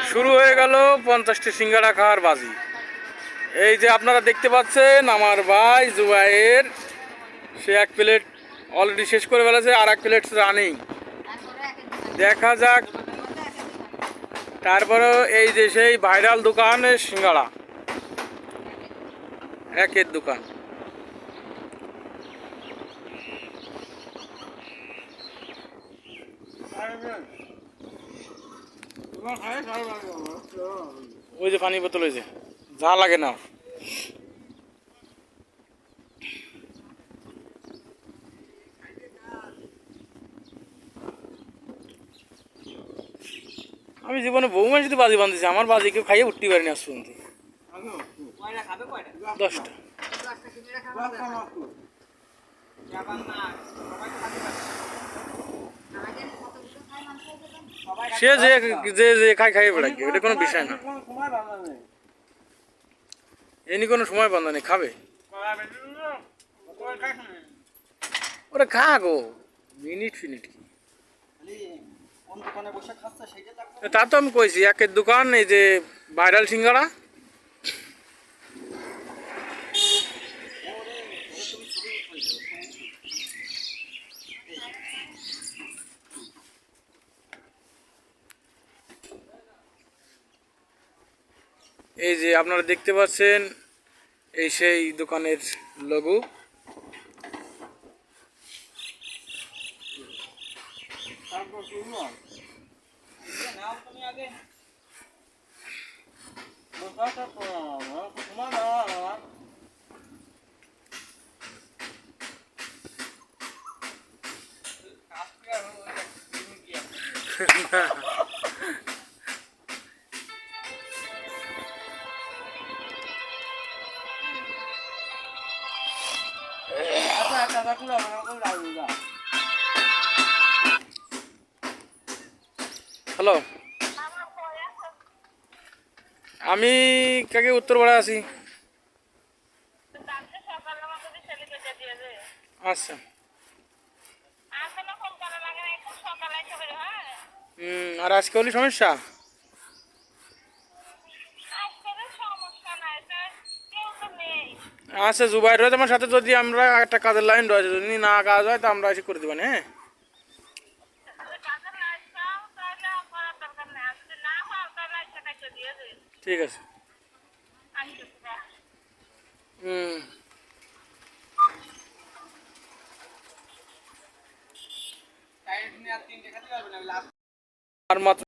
শুরু হয়ে গেল 50টি সিঙ্গাড়া খাওয়ার বাজি। এই যে আপনারা দেখতে পাচ্ছেন আমার ভাই জুবাইর, সে এক প্লেট অলরেডি শেষ করে ফেলেছে, আর এক প্লেট রানিং। দেখা যাক। তারপরেও এই যে সেই ভাইরাল দোকানের সিঙ্গাড়া, একের দোকান। ওই যে পানি বোতল, ওই যে যা লাগে না। আমি জীবনে বহু মাস যদি বাজি বাঁধেছি, আমার বাজি কেউ খাইয়ে উঠতে পারিনি আজ পর্যন্ত। 10টা। সে যে যে যে খাই খাইয়ে বেড়াবে, এটা কোনো বিষয় না। এনি কোনো সময় বান্ধা নেই, খাবে ওরা, খা গো, মিনিট ফিনিট কি। তা তো আমি কইছি, একের দোকান, এই যে ভাইরাল সিঙ্গাড়া। এই যে আপনারা দেখতে পাচ্ছেন, এই সেই দোকানের লোগো। হ্যালো, আমি কাকে উত্তরপাড়া আছি। আচ্ছা, আর আজকে হলি সমস্যা। আচ্ছা, জুবাইর রয়েছে আমার সাথে, যদি আমরা একটা কাজের লাইন রয়েছে, যদি না কাজ হয় তো আমরা এসে করে দেবেন। হ্যাঁ, ঠিক আছে।